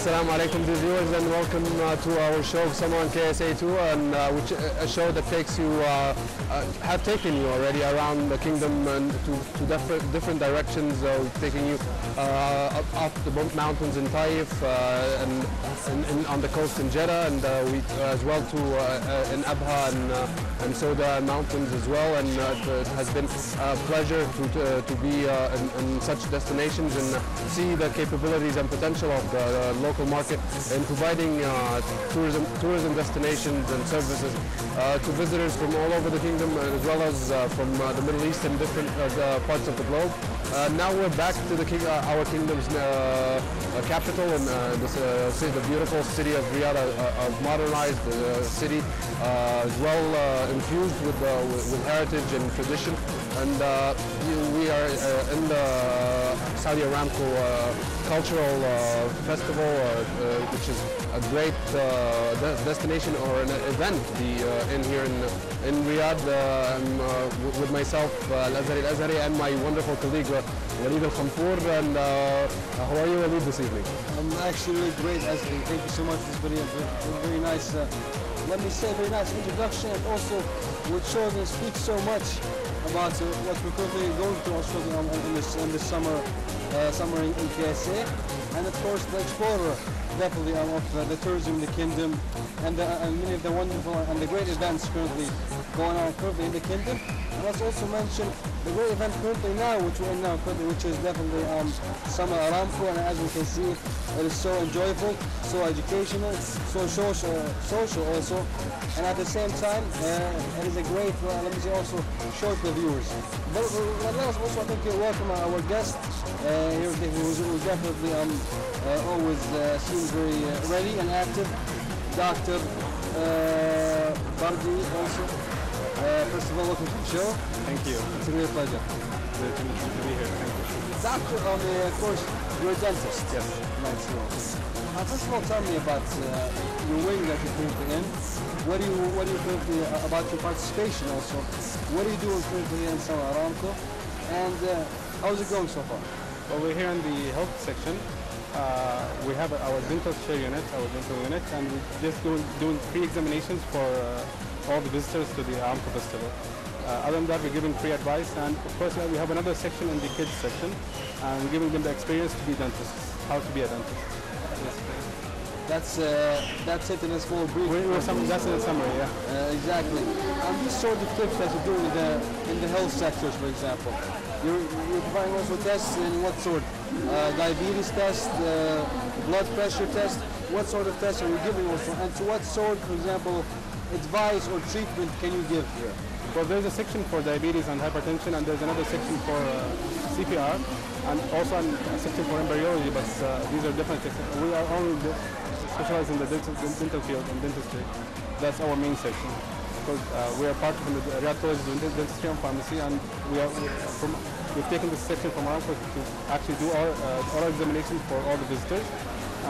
Assalamu alaikum to viewers, and welcome to our show of Summer on KSA 2, and which a show that takes you, have taken you already around the kingdom and to different directions, taking you up the mountains in Taif and on the coast in Jeddah, and we as well to in Abha and Soda mountains as well, and it has been a pleasure to be in such destinations and see the capabilities and potential of the local market in providing tourism destinations and services to visitors from all over the kingdom, as well as from the Middle East and different parts of the globe. Now we're back to our kingdom's capital, and the beautiful city of Riyadh, a modernized city, as well infused with heritage and tradition. And we are in the Saudi Aramco cultural festival, which is a great destination or an event in here in Riyadh. I'm with myself, Al-Azhari, and my wonderful colleague, Walid Al-Khamfour. And how are you, Walid, this evening? I'm actually really great, Azhari. Thank you so much. This video, very nice. Let me say, very nice introduction, and also which shows and speaks so much about what we're currently going through also in this summer in KSA, and of course the explorer definitely of the tourism in the kingdom, and many of the wonderful and the great events currently going on in the kingdom. And let's also mention the great event currently now, which is definitely Summer Aramco, and as we can see, it is so enjoyable, so educational, so social also, and at the same time, it is a great, let me say, also show to the viewers. But let us also, I think, welcome our guest here, who definitely always seems very ready and active, Dr. Bardi also. First of all, welcome to the show. Thank you. It's a real pleasure. It's a pleasure to be here. Thank you. Doctor, of course, you're a dentist. Yes. Nice. First of all, tell me about your wing that you're currently in. What do you currently about your participation also? What are you doing currently in Summer Aramco? And how's it going so far? Well, we're here in the health section. We have our dental care unit, and we're just doing pre-examinations for all the visitors to the Aramco Festival. Other than that, we're giving free advice, and of course we have another section in the kids section, and we're giving them the experience to be dentists, how to be a dentist. That's it in a small brief. That's in a summary, yeah. Exactly. And these sort of tips that you're doing in the health sectors, for example, you're providing also tests in what sort? Diabetes test, blood pressure test. What sort of tests are you giving also? And to what sort, for example, advice or treatment can you give here? Well, there's a section for diabetes and hypertension, and there's another section for CPR, and also a section for embryology, but these are different sections. We are only specialized in the dental field and dentistry. That's our main section. Because we are part of the Riyadh College of Dentistry and Pharmacy, and we've taken this section from Aramco to actually do oral examinations for all the visitors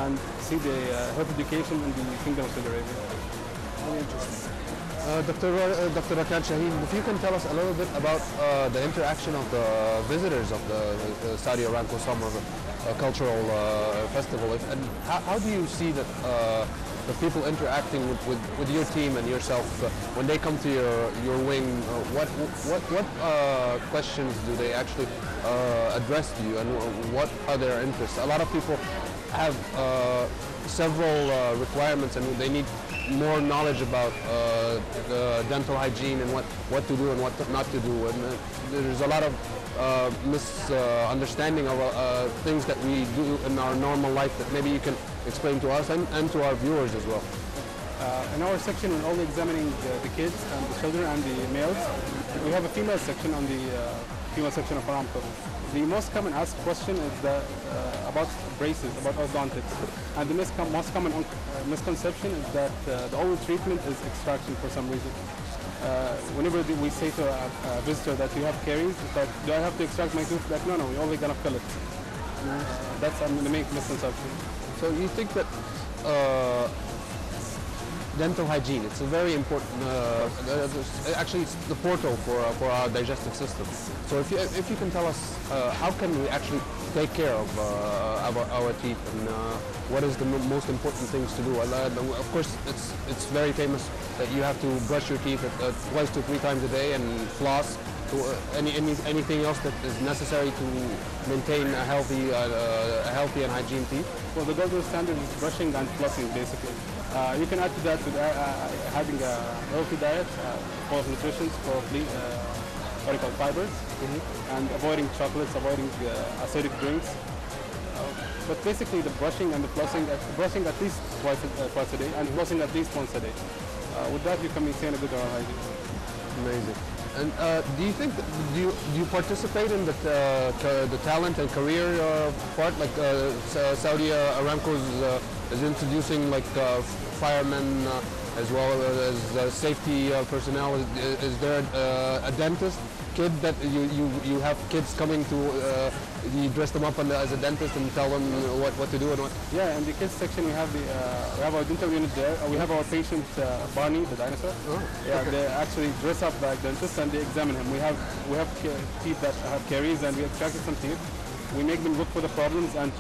and see the health education in the Kingdom of Saudi Arabia. Very interesting. Dr. Rakan Shaheen, if you can tell us a little bit about the interaction of the visitors of the Saudi Aramco Summer Cultural Festival, and how do you see that the people interacting with your team and yourself when they come to your wing? What questions do they actually address to you, and what are their interests? A lot of people have several requirements, and they need more knowledge about the dental hygiene and what to do and what not to do, and there's a lot of misunderstanding of things that we do in our normal life that maybe you can explain to us and to our viewers as well. In our section, we're only examining the kids and the children and the males. We have a female section on the female section of Aramco. The most common asked question is about braces, about orthodontics. And the most common misconception is that the only treatment is extraction for some reason. Whenever we say to a visitor that you have caries, it's like, do I have to extract my tooth? Like, no, we're only going to fill it. That's the main misconception. So you think that dental hygiene, it's a very important, actually it's the portal for our digestive system. So if you can tell us how can we actually take care of our teeth, and what is the most important things to do. Of course, it's very famous that you have to brush your teeth twice to 3 times a day and floss. Anything else that is necessary to maintain a healthy and hygiene teeth? Well, the golden standard is brushing and flossing, basically. You can add to that with having a healthy diet, full of nutrition, full of what you call fibers, and avoiding chocolates, avoiding acidic drinks. But basically, the brushing and the flossing, brushing at least twice a day, and flossing at least once a day. With that, you can maintain a good oral hygiene. Amazing. And do you think, do you participate in the talent and career part? Like Saudi Aramco is introducing like firemen as well as safety personnel. Is there a dentist kid that you have kids coming to, you dress them up as a dentist and tell them what to do and what? Yeah, in the kids section we have our dental unit there. We have our patient Barney, the dinosaur. Oh, yeah, okay. they actually dress up like dentists and they examine him. We have teeth that have caries and we extracted some teeth. We make them look for the problems and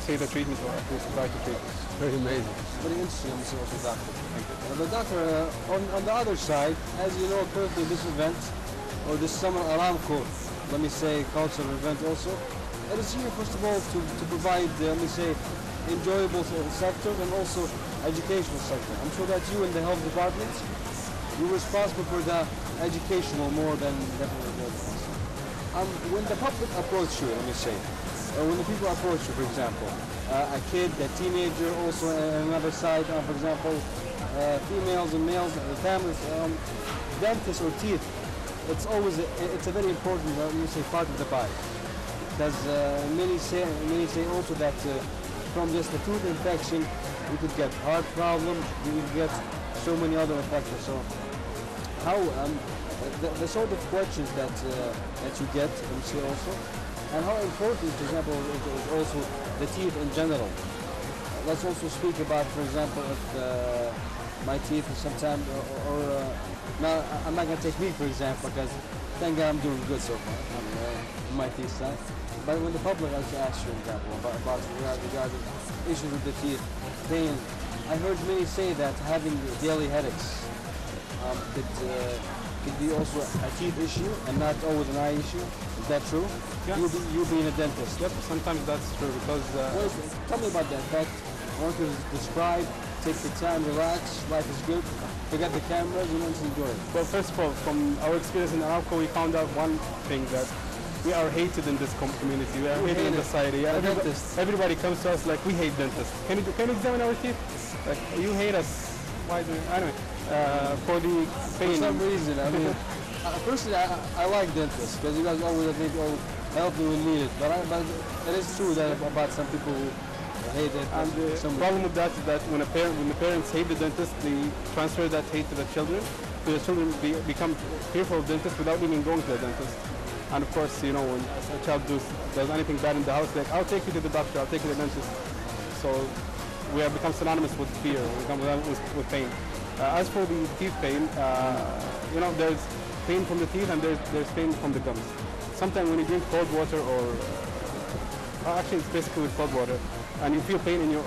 say the treatment or at least try to treat. Very amazing. Very interesting, Mr. Doctor. Thank you. The doctor, on the other side, as you know, currently this event, or this summer Aramco, let me say, cultural event also, it is here, first of all, to provide, let me say, enjoyable sector and also educational sector. I'm sure that you in the health department, you're responsible for the educational more than definitely the other. When the public approach you, let me say, or when the people approach you, for example, a kid, a teenager, also on another side, for example, females and males, families, dentists or teeth, it's always it's a very important, let me say, part of the body. Because many say also that from just the tooth infection, you could get heart problems, you could get so many other infections. So how the sort of questions that you get, let me say also, and how important, for example, is also the teeth in general. Let's also speak about, for example, if my teeth sometimes, or now I'm not going to take me for example, because thank God I'm doing good so far on my teeth side. But when the public actually asks you, for example, about regarding issues with the teeth, pain, I heard many say that having daily headaches could be also a teeth issue and not always an eye issue. Is that true? Yeah. You being a dentist. Yep, sometimes that's true because... tell me about that. In fact, I want you to describe, take the time, relax, life is good, forget the cameras, you want to enjoy it. Well, first of all, from our experience in Aramco, we found out one thing, that we are hated in this community. We are hated in society. Yeah, everybody comes to us like, we hate dentists. Can you examine our teeth? Like, you hate us. Why do you? Anyway, for the pain. For some reason, I mean, personally, I like dentists because you guys always, I think, help me when needed. But it is true that about some people who hate it. And the problem with that is that when the parents hate the dentist, they transfer that hate to the children. So the children become fearful of dentists without even going to the dentist. And of course, you know, when a child does anything bad in the house, like, I'll take you to the doctor, I'll take you to the dentist. So we have become synonymous with fear, we become synonymous with pain. As for the teeth pain, you know, there's pain from the teeth and there's pain from the gums. Sometimes when you drink cold water actually it's basically with cold water, and you feel pain in your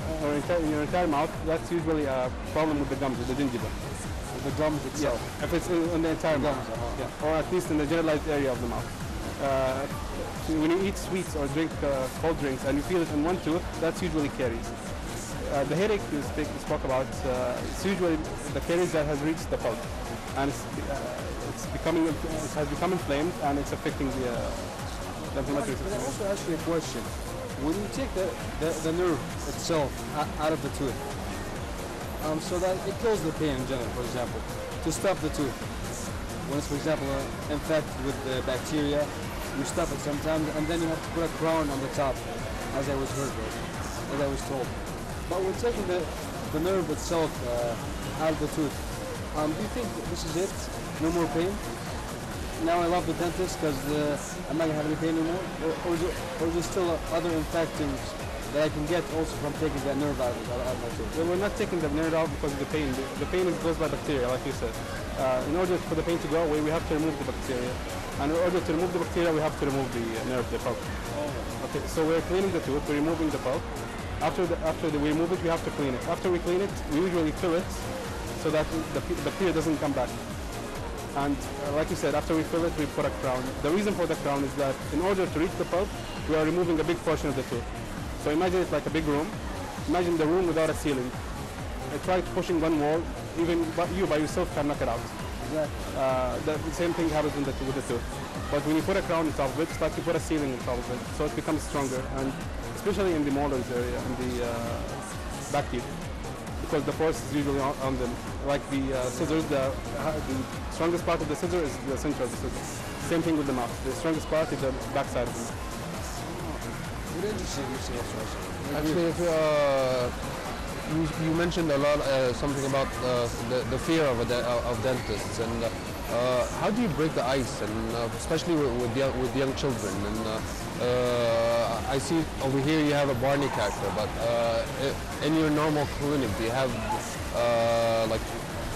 entire mouth, that's usually a problem with the gums, with the gingiva. The gums itself? Yeah, if it's in the entire mouth, yeah, or at least in the generalized area of the mouth. When you eat sweets or drink cold drinks and you feel it in one tooth, that's usually caries. The headache you spoke about, it's usually the caries that has reached the pulp, and it has become inflamed and it's affecting the inflammatory system. Can I also ask you a question? When you take the nerve itself out of the tooth, so that it kills the pain in general, for example, to stuff the tooth. When it's, for example, infected with the bacteria, you stuff it sometimes, and then you have to put a crown on the top, as I was told. But when taking the nerve itself out of the tooth, do you think this is it? No more pain? Now I love the dentist because I'm not going to have any pain anymore? Or is there still other infections that I can get also from taking that nerve out of my tooth? Well, we're not taking the nerve out because of the pain. The pain is caused by bacteria, like you said. In order for the pain to go away, we have to remove the bacteria. And in order to remove the bacteria, we have to remove the nerve, the pulp. Okay, so we're cleaning the tooth, we're removing the pulp. After we remove it, we have to clean it. After we clean it, we usually fill it so that the bacteria doesn't come back. And like you said, after we fill it, we put a crown. The reason for the crown is that in order to reach the pulp, we are removing a big portion of the tooth. So imagine it like a big room. Imagine the room without a ceiling. Try pushing one wall, even you by yourself can knock it out. Exactly. The same thing happens with the tooth. But when you put a crown on top of it, it's like you put a ceiling on top of it, so it becomes stronger. And especially in the molars area, in the back teeth, because the force is usually on them. Like the scissors, the strongest part of the scissor is the center of the scissor. Same thing with the mouth. The strongest part is the back side of the mouth. Very interesting, you see, also. Actually, if, you mentioned a lot, something about the fear of dentists, and how do you break the ice, and especially with young children? And I see over here you have a Barney character, but in your normal clinic, do you have like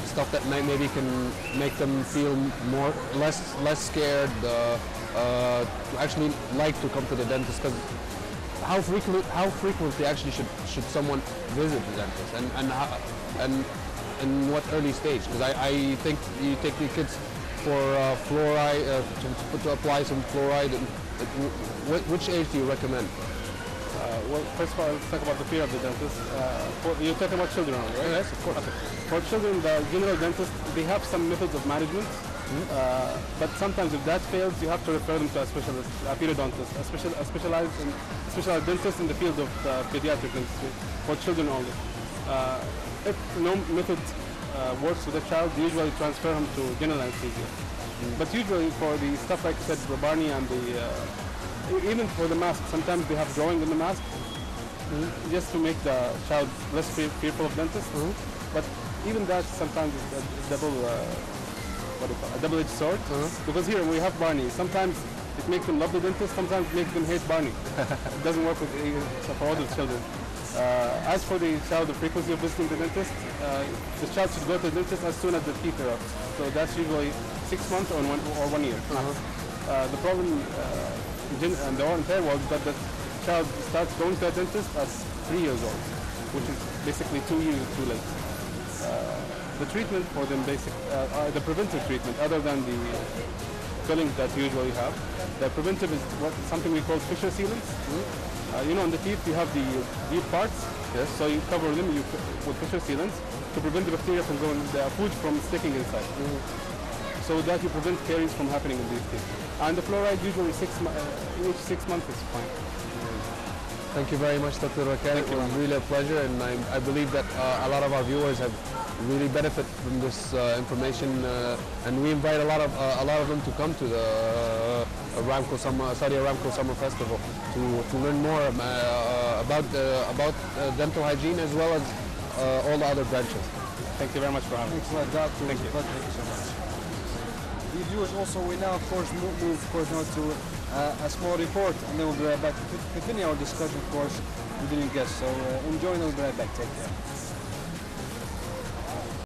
stuff that maybe can make them feel less scared, to actually like to come to the dentist? Because how frequently actually should someone visit the dentist, and in what early stage? Because I think you take the kids for fluoride, to apply some fluoride. Which age do you recommend? Well, first of all, let's talk about the fear of the dentist. You're talking about children, right? Yes, of course. Okay. For children, the general dentist, they have some methods of management. But sometimes if that fails, you have to refer them to a specialist, a periodontist, a specialized dentist in the field of pediatric dentistry for children only. If no method works with a child, they usually transfer him to general anesthesia. But usually for the stuff like I said, the Barney and even for the mask, sometimes they have drawing in the mask just to make the child less fearful of dentists. But even that sometimes is a double-edged sword. Because here we have Barney. Sometimes it makes them love the dentist, sometimes it makes them hate Barney. It doesn't work for all the children. As for the child, the frequency of visiting the dentist, the child should go to the dentist as soon as the teeth are up. So that's usually 6 months or 1 year. The problem in the entire world is that the child starts going to a dentist at 3 years old, which is basically 2 years too late. The treatment for them, the preventive treatment, other than the fillings that you usually have, the preventive is something we call fissure sealants. You know, on the teeth you have the deep parts. Yes. So you cover them with fissure sealants to prevent the bacteria from going, the food from sticking inside. So that you prevent caries from happening in these teeth. And the fluoride usually each 6 months is fine. Thank you very much, Dr. Rakan. It was really a pleasure, and I believe that a lot of our viewers have really benefit from this information, and we invite a lot of them to come to the Saudi Aramco Summer Festival to learn more about dental hygiene as well as all the other branches. Thank you very much for having me. Thanks a lot, Doctor. Thank you. Thank you so much. The viewers, also we now of course move now to a small report, and then we'll be right back to continue our discussion, of course, with the new guests. So enjoy, and we'll be right back. Take care.